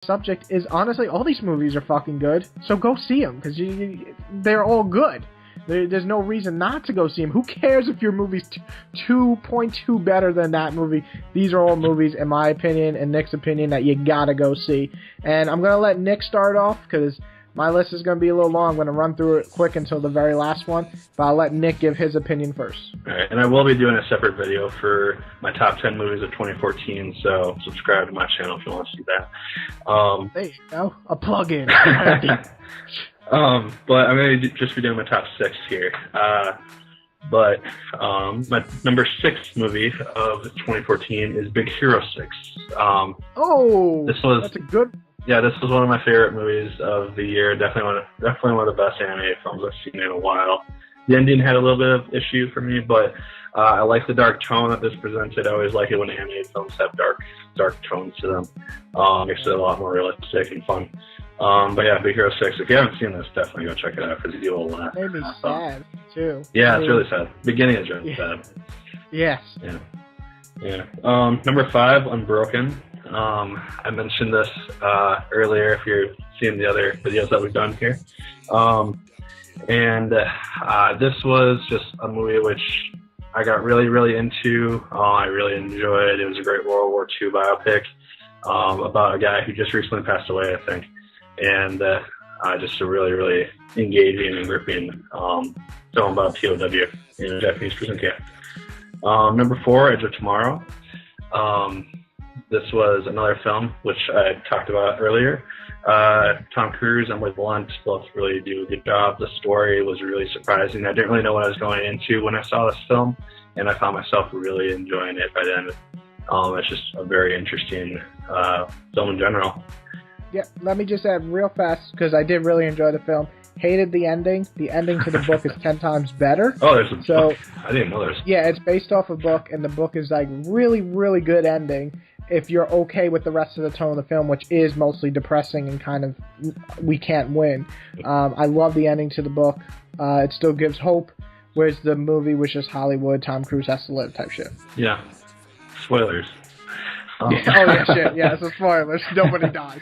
subject is honestly all these movies are fucking good, so go see them because they're all good. There's no reason not to go see them. Who cares if your movie's 2.2 better than that movie? These are all movies, in my opinion and Nick's opinion, that you gotta go see. And I'm gonna let Nick start off because my list is gonna be a little long. I'm gonna run through it quick until the very last one, but I'll let Nick give his opinion first. Alright, and I will be doing a separate video for my top 10 movies of 2014, so subscribe to my channel if you want to see that. There you go, a plug-in. But I'm going to just be doing my top 6 here. But my number 6 movie of 2014 is Big Hero 6. That's a good. Yeah, this was one of my favorite movies of the year. Definitely one of the best animated films I've seen in a while. The ending had a little bit of issue for me, but I like the dark tone that this presented. I always like it when animated films have dark tones to them. Makes it a lot more realistic and fun. But yeah, Big Hero 6. If you haven't seen this, definitely go check it out because you will laugh. Made me sad too. Yeah, it's really sad. Beginning is really sad. Yes. Yeah. Number 5, Unbroken. I mentioned this earlier if you're seeing the other videos that we've done here. This was just a movie which I got really, really into. I really enjoyed. It was a great World War II biopic about a guy who just recently passed away, I think. And just a really, really engaging and gripping film about POW in a Japanese prison camp. Number 4, Edge of Tomorrow. This was another film which I talked about earlier. Tom Cruise and Emily Blunt both really do a good job. The story was really surprising. I didn't really know what I was going into when I saw this film, and I found myself really enjoying it by the end. It's just a very interesting film in general. Yeah, let me just add real fast, because I did really enjoy the film. Hated the ending. The ending to the book is 10 times better. Oh, there's a book. I didn't know there's. Yeah, it's based off a book, and the book is like really, really good ending if you're okay with the rest of the tone of the film, which is mostly depressing and kind of, we can't win. I love the ending to the book. It still gives hope, whereas the movie was just Hollywood, Tom Cruise has to live type shit. Yeah. Spoilers. Shit. Yeah, it's a spoilers. Nobody dies.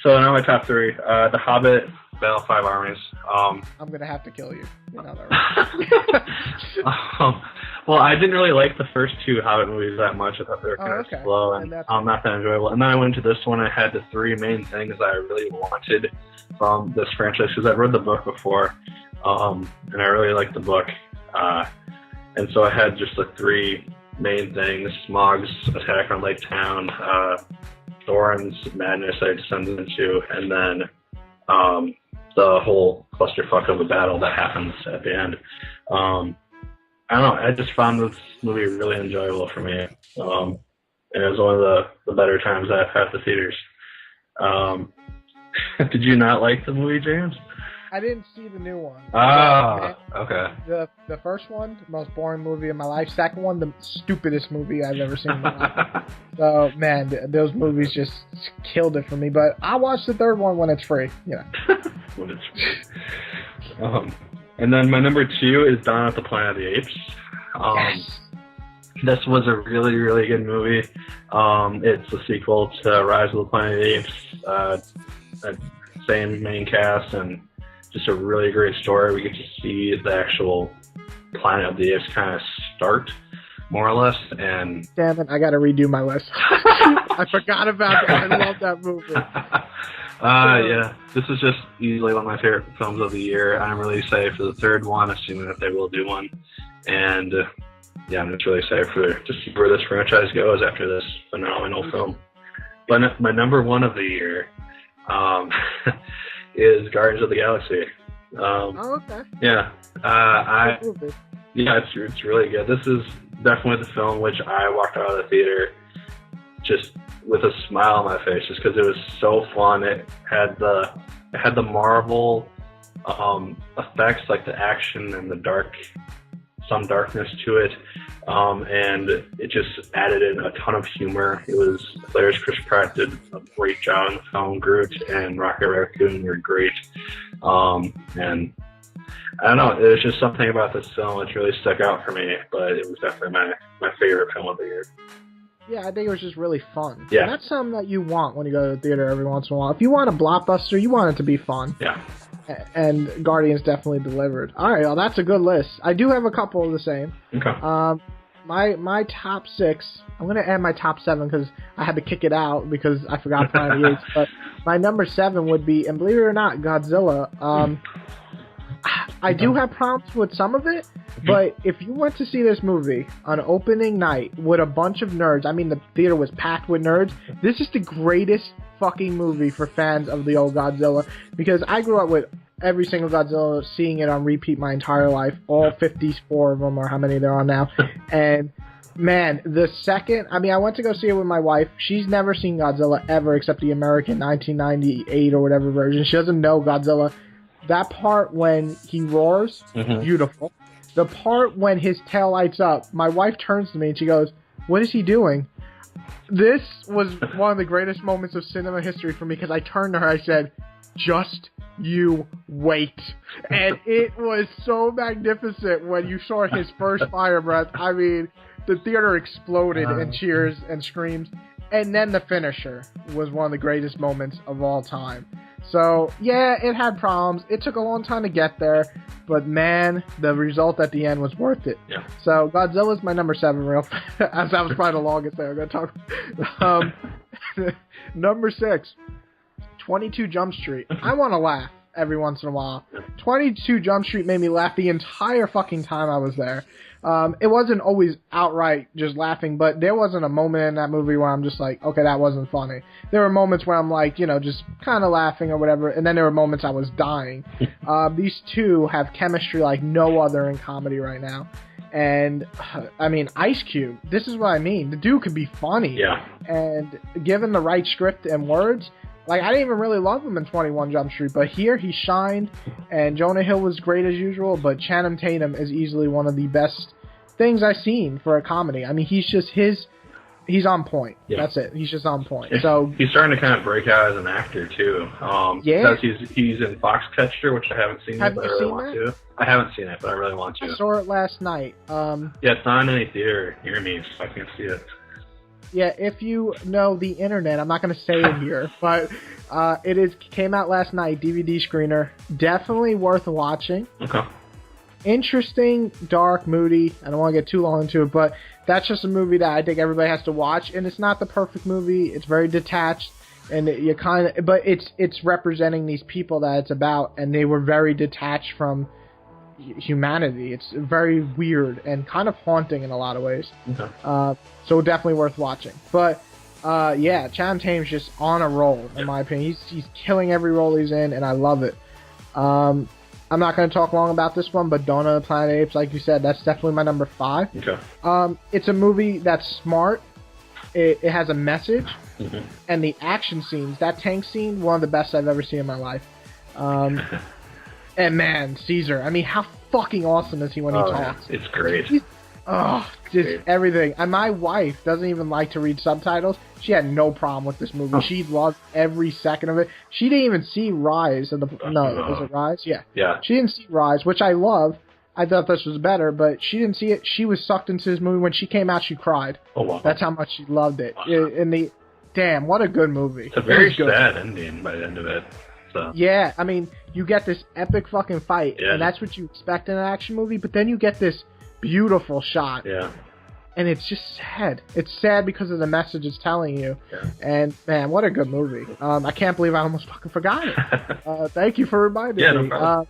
So now my top 3. The Hobbit, Battle of Five Armies. I'm going to have to kill you. You know that, right? Well, I didn't really like the first 2 Hobbit movies that much. I thought they were kind of slow and not that enjoyable. And then I went to this one and I had the 3 main things that I really wanted from this franchise because I've read the book before, and I really liked the book. And so I had just the 3 main things: Smaug's attack on Lake Town, Thorin's madness that it descended into, and then the whole clusterfuck of a battle that happens at the end. I don't know, I just found this movie really enjoyable for me. And it was one of the better times I've had at the theaters. Did you not like the movie, James? I didn't see the new one. Okay. The first one, the most boring movie of my life. Second one, the stupidest movie I've ever seen in my life. So, man, those movies just killed it for me. But I'll watch the third one when it's free. When it's free. And then my number 2 is Dawn of the Planet of the Apes. Yes. This was a really, really good movie. It's a sequel to Rise of the Planet of the Apes. Same main cast and just a really great story. We get to see the actual Planet of the Apes kind of start, more or less. And damn it, I got to redo my list. I forgot about that. I love that movie. Yeah, this is just easily one of my favorite films of the year. I'm really excited for the third one, assuming that they will do one. And yeah, I'm just really excited to see where this franchise goes after this phenomenal film. But my number 1 of the year is Guardians of the Galaxy. Okay. Yeah, it's really good. This is definitely the film which I walked out of the theater just with a smile on my face, just because it was so fun. It had the Marvel effects, like the action and some darkness to it, and it just added in a ton of humor. Players Chris Pratt did a great job in the film. Groot and Rocket Raccoon were great, and I don't know, it was just something about this film which really stuck out for me, but it was definitely my favorite film of the year. Yeah, I think it was just really fun. Yeah. And that's something that you want when you go to the theater every once in a while. If you want a blockbuster, you want it to be fun. Yeah. And Guardians definitely delivered. All right, well, that's a good list. I do have a couple of the same. Okay. My top 6, I'm going to add my top 7 because I had to kick it out because I forgot Planet of the Apes. But my number 7 would be, and believe it or not, Godzilla. I do have problems with some of it, but if you went to see this movie on opening night with a bunch of nerds, I mean, the theater was packed with nerds, this is the greatest fucking movie for fans of the old Godzilla, because I grew up with every single Godzilla, seeing it on repeat my entire life, all 54 of them, or how many there are now, and man, the second, I mean, I went to go see it with my wife. She's never seen Godzilla ever, except the American 1998 or whatever version. She doesn't know Godzilla. That part when he roars, beautiful. The part when his tail lights up, my wife turns to me and she goes, "What is he doing?" This was one of the greatest moments of cinema history for me, because I turned to her, I said, "Just you wait." And it was so magnificent when you saw his first fire breath. I mean, the theater exploded in cheers and screams. And then the finisher was one of the greatest moments of all time. So, yeah, it had problems. It took a long time to get there. But, man, the result at the end was worth it. Yeah. So, Godzilla's my number 7, real fast. As that was probably the longest thing I'm going to talk. Number 6, 22 Jump Street. I want to laugh every once in a while. 22 Jump Street made me laugh the entire fucking time I was there. It wasn't always outright just laughing, but there wasn't a moment in that movie where I'm just like, okay, that wasn't funny. There were moments where I'm like, you know, just kind of laughing or whatever, and then there were moments I was dying. These two have chemistry like no other in comedy right now. And, I mean, Ice Cube, this is what I mean. The dude could be funny. Yeah. And given the right script and words, like, I didn't even really love him in 21 Jump Street, but here he shined, and Jonah Hill was great as usual, but Channing Tatum is easily one of the best things I've seen for a comedy. I mean, he's just he's on point. Yeah. That's it. He's just on point. So he's starting to kind of break out as an actor, too. Because he's in Foxcatcher, which I haven't seen yet, but I really want to. I haven't seen it, but I really want to. I saw it last night. Yeah, it's not in any theater near me, so I can't see it. Yeah, if you know the internet, I'm not going to say it here, but came out last night, DVD screener. Definitely worth watching. Okay. Interesting, dark, moody. I don't want to get too long into it, but that's just a movie that I think everybody has to watch, and it's not the perfect movie. It's very detached, and but it's representing these people that it's about, and they were very detached from humanity. It's very weird and kind of haunting in a lot of ways. Okay. So definitely worth watching. But yeah, Channing Tatum's just on a roll in my opinion. He's killing every role he's in, and I love it. I'm not going to talk long about this one, but Dawn of the Planet of the Apes, like you said, that's definitely my number 5. Okay. It's a movie that's smart. It has a message, and the action scenes, that tank scene, one of the best I've ever seen in my life. And man, Caesar, I mean, how fucking awesome is he when he talks? It's great. Just everything. And my wife doesn't even like to read subtitles. She had no problem with this movie. She loved every second of it. She didn't even see Rise. Was it Rise? Yeah. Yeah. She didn't see Rise, which I love. I thought this was better, but she didn't see it. She was sucked into this movie. When she came out, she cried. Oh, wow. That's how much she loved it. Damn, what a good movie. It's a very sad ending by the end of it. So. Yeah, I mean, you get this epic fucking fight, and that's what you expect in an action movie, but then you get this beautiful shot. Yeah. And it's just sad. It's sad because of the message it's telling you. Yeah. And, man, what a good movie. I can't believe I almost fucking forgot it. Thank you for reminding me. No problem.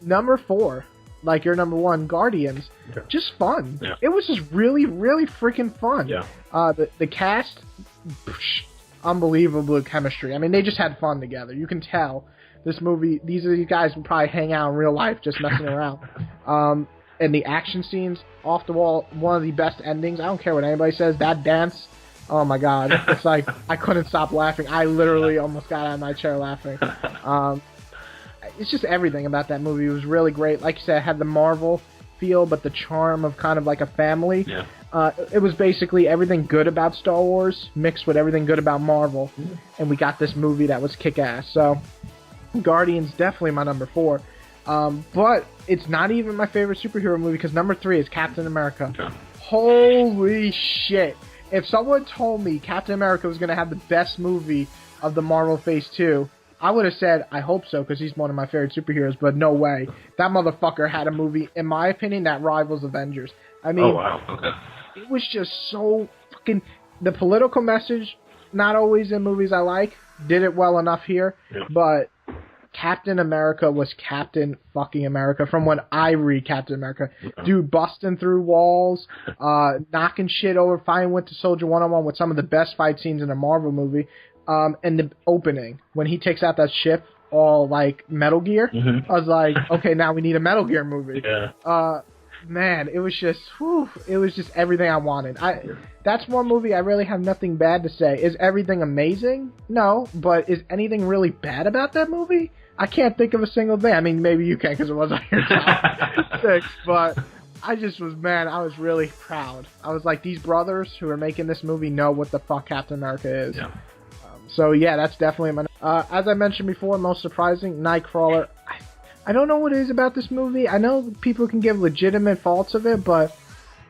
Number 4, like your number 1, Guardians. Yeah. Just fun. Yeah. It was just really, really freaking fun. Yeah. The cast, unbelievable chemistry. I mean, they just had fun together. You can tell this movie, these guys would probably hang out in real life just messing around. And the action scenes, off the wall, one of the best endings. I don't care what anybody says. That dance, oh my god. It's like, I couldn't stop laughing. I literally almost got out of my chair laughing. It's just everything about that movie was really great. Like you said, it had the Marvel feel, but the charm of kind of like a family. Yeah. It was basically everything good about Star Wars mixed with everything good about Marvel. And we got this movie that was kick-ass. So, Guardians, definitely my number 4. But it's not even my favorite superhero movie because number 3 is Captain America. Okay. Holy shit. if someone told me Captain America was going to have the best movie of the Marvel Phase 2, I would have said, I hope so, because he's one of my favorite superheroes, but no way. That motherfucker had a movie, in my opinion, that rivals Avengers. I mean, oh, wow. Okay. It was just so fucking... The political message, not always in movies I like, did it well enough here, but Captain America was Captain fucking America from when I read Captain America. Dude busting through walls, knocking shit over, fighting Winter Soldier one-on-one with some of the best fight scenes in a Marvel movie. And the opening, when he takes out that ship, all like Metal Gear, I was like, okay, now we need a Metal Gear movie. Yeah. Man, it was just, it was just everything I wanted. That's one movie I really have nothing bad to say. Is everything amazing? No, but is anything really bad about that movie? I can't think of a single thing. I mean, maybe you can because it was on your top 6, but I just was, man, I was really proud. I was like, these brothers who are making this movie know what the fuck Captain America is. Yeah. So yeah, that's definitely my... as I mentioned before, most surprising, Nightcrawler. I don't know what it is about this movie. I know people can give legitimate faults of it, but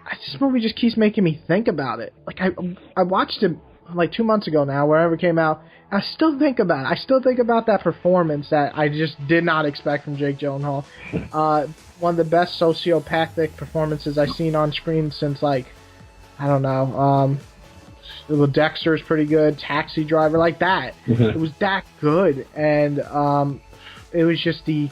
this movie just keeps making me think about it. Like, I watched it like 2 months ago now, wherever it came out. I still think about it. I still think about that performance that I just did not expect from Jake Gyllenhaal. One of the best sociopathic performances I've seen on screen since, like, I don't know, well, Dexter's pretty good, Taxi Driver, like that. It was that good, and it was just the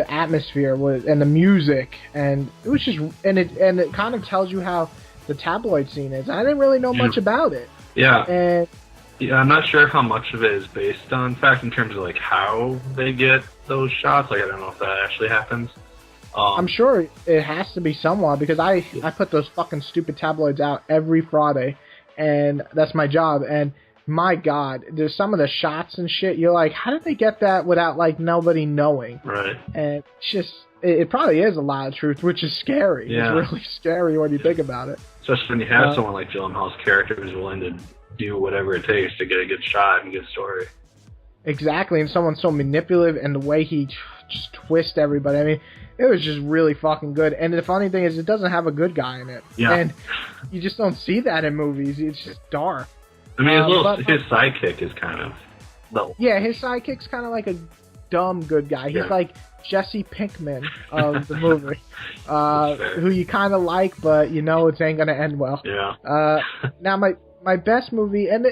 atmosphere was, and the music, and it was just, and it kind of tells you how the tabloid scene is. I didn't really know much about it. Yeah. And yeah, I'm not sure how much of it is based on fact in terms of like how they get those shots. Like, I don't know if that actually happens. I'm sure it has to be somewhat, because I put those fucking stupid tabloids out every Friday, and that's my job. And my God, there's some of the shots and shit. You're like, how did they get that without like nobody knowing? Right. And it's just, it probably is a lot of truth, which is scary. Yeah. It's really scary when you think about it. Especially when you have someone like Gyllenhaal's character who's willing to do whatever it takes to get a good shot and a good story. Exactly, and someone so manipulative, and the way he just twists everybody. I mean, it was just really fucking good. And the funny thing is, it doesn't have a good guy in it. Yeah. And you just don't see that in movies. It's just dark. I mean, his sidekick is kind of... No. Yeah, his sidekick's kind of like a dumb good guy. He's like Jesse Pinkman of the movie, who you kind of like, but you know it ain't going to end well. Yeah. Now, my best movie, and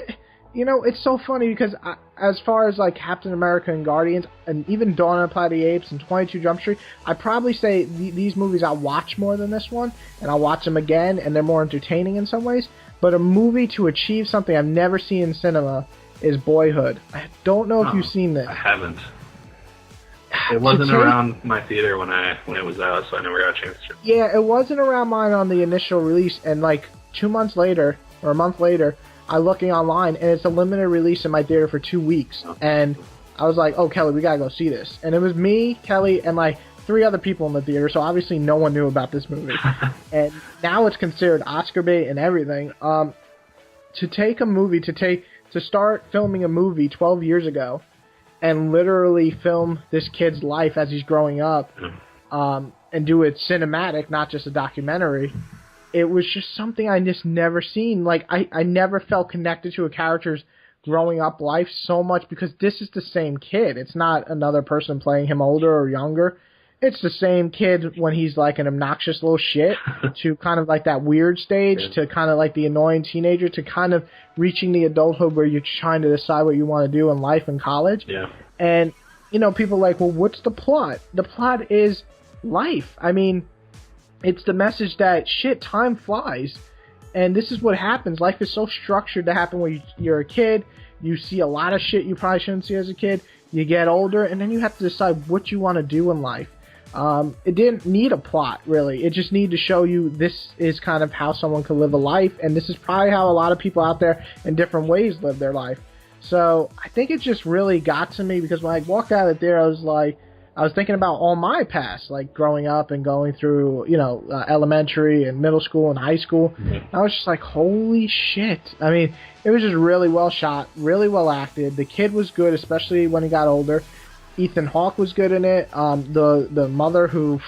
it's so funny because as far as like Captain America and Guardians, and even Dawn of the Planet of the Apes and 22 Jump Street, I'd probably say these movies I watch more than this one, and I'll watch them again, and they're more entertaining in some ways. But a movie to achieve something I've never seen in cinema is Boyhood. I don't know if you've seen this. I haven't. It wasn't around my theater when it was out, so I never got a chance to. Yeah, it wasn't around mine on the initial release, and like 2 months later, or a month later, I'm looking online, and it's a limited release in my theater for 2 weeks. And I was like, oh, Kelly, we gotta go see this. And it was me, Kelly, and like 3 other people in the theater, so obviously no one knew about this movie. And now it's considered Oscar bait and everything. To take a movie, to start filming a movie 12 years ago, and literally film this kid's life as he's growing up, and do it cinematic, not just a documentary, it was just something I just never seen. Like, I never felt connected to a character's growing up life so much, because this is the same kid. It's not another person playing him older or younger. It's the same kid when he's like an obnoxious little shit to kind of like that weird stage to kind of like the annoying teenager to kind of reaching the adulthood where you're trying to decide what you want to do in life in college. Yeah. And, people are like, well, what's the plot? The plot is life. I mean, it's the message that shit, time flies. And this is what happens. Life is so structured to happen when you're a kid. You see a lot of shit you probably shouldn't see as a kid. You get older, and then you have to decide what you want to do in life. It didn't need a plot, really. It just needed to show you this is kind of how someone could live a life, and this is probably how a lot of people out there in different ways live their life. So I think it just really got to me, because when I walked out of there, I was thinking about all my past, like growing up and going through, elementary and middle school and high school. Mm-hmm. I was just like, holy shit. I mean, it was just really well shot, really well acted. The kid was good, especially when he got older. Ethan Hawke was good in it. The mother who,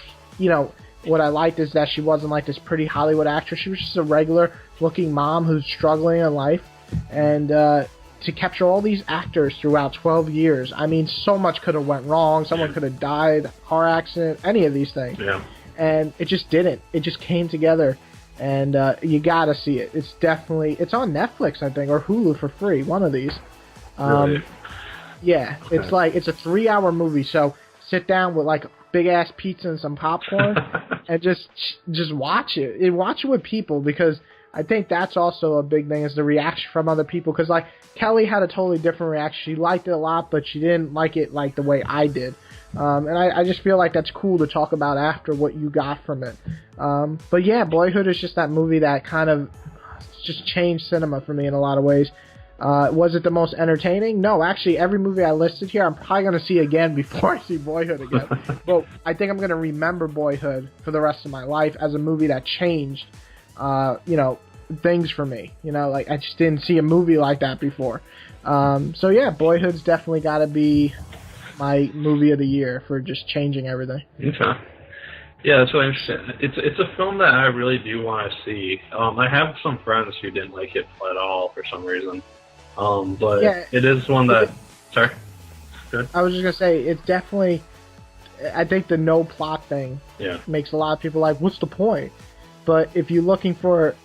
what I liked is that she wasn't like this pretty Hollywood actress. She was just a regular-looking mom who's struggling in life. And to capture all these actors throughout 12 years, I mean, so much could have went wrong. Someone could have died, car accident, any of these things. Yeah. And it just didn't. It just came together. And you gotta see it. It's on Netflix, I think, or Hulu for free. One of these. Really? Yeah. Okay. It's a 3-hour movie. So sit down with like big ass pizza and some popcorn, and just watch it. And watch it with people, because I think that's also a big thing, is the reaction from other people. Because like Kelly had a totally different reaction. She liked it a lot, but she didn't like it like the way I did. And I just feel like that's cool to talk about after what you got from it. But yeah, Boyhood is just that movie that kind of just changed cinema for me in a lot of ways. Was it the most entertaining? No, actually, every movie I listed here, I'm probably going to see again before I see Boyhood again. But I think I'm going to remember Boyhood for the rest of my life as a movie that changed, things for me. Like I just didn't see a movie like that before. So yeah, Boyhood's definitely got to be my movie of the year for just changing everything. Okay. Yeah, that's really interesting. It's a film that I really do want to see. I have some friends who didn't like it at all for some reason. But yeah, it is one that... Sorry? Good. I was just going to say, it's definitely... I think the no plot thing makes a lot of people like, what's the point? But if you're looking for,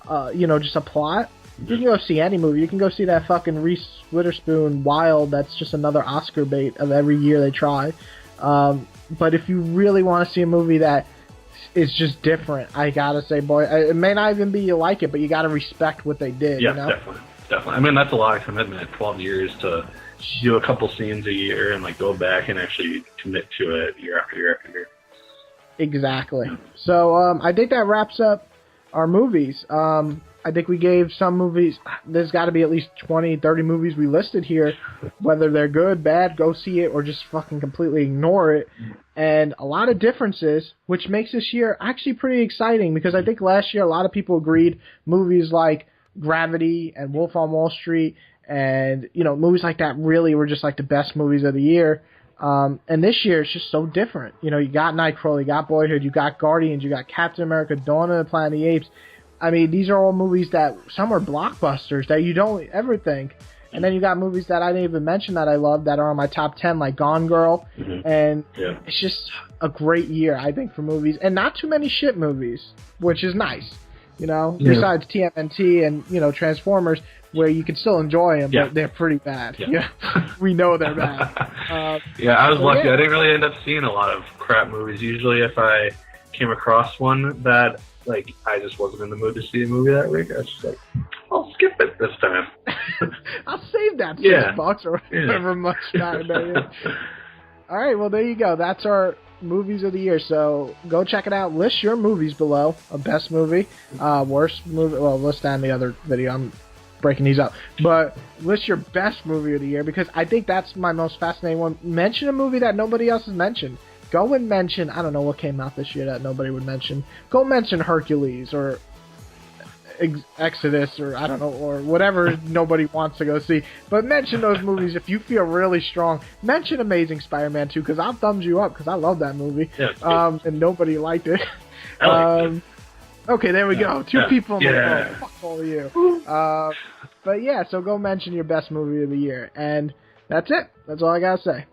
just a plot, you can go see any movie. You can go see that fucking Reese Witherspoon Wild. That's just another Oscar bait of every year they try. But if you really want to see a movie that is just different, I gotta say, it may not even be you like it, but you gotta respect what they did. Yeah, definitely. I mean, that's a lot of commitment. 12 years to do a couple scenes a year and like go back and actually commit to it year after year after year. Exactly. So I think that wraps up our movies. I think we gave some movies, there's got to be at least 20, 30 movies we listed here, whether they're good, bad, go see it, or just fucking completely ignore it. And a lot of differences, which makes this year actually pretty exciting, because I think last year a lot of people agreed movies like Gravity and Wolf on Wall Street and, movies like that really were just like the best movies of the year. And this year it's just so different. You got Nightcrawler, you got Boyhood, you got Guardians, you got Captain America, Dawn of the Planet of the Apes. I mean, these are all movies that some are blockbusters that you don't ever think. And then you got movies that I didn't even mention that I love that are on my top 10, like Gone Girl. Mm-hmm. And it's just a great year, I think, for movies. And not too many shit movies, which is nice. Besides TMNT and, Transformers, where you can still enjoy them, but they're pretty bad. Yeah. We know they're bad. I was lucky. I didn't really end up seeing a lot of crap movies. Usually if I came across one that... like, I just wasn't in the mood to see a movie that week, I was just like, I'll skip it this time. I'll save that $6 or however much time that is. All right, well, there you go. That's our movies of the year. So go check it out. List your movies below. A best movie, worst movie. Well, list that in the other video. I'm breaking these up. But list your best movie of the year, because I think that's my most fascinating one. Mention a movie that nobody else has mentioned. Go and mention, I don't know what came out this year that nobody would mention. Go mention Hercules or Exodus or I don't know, or whatever nobody wants to go see. But mention those movies if you feel really strong. Mention Amazing Spider-Man 2, because I'll thumbs you up, because I love that movie. Yeah, and nobody liked it. Okay, there we go. Two people in the phone. Fuck all of you. But yeah, so go mention your best movie of the year. And that's it. That's all I gotta say.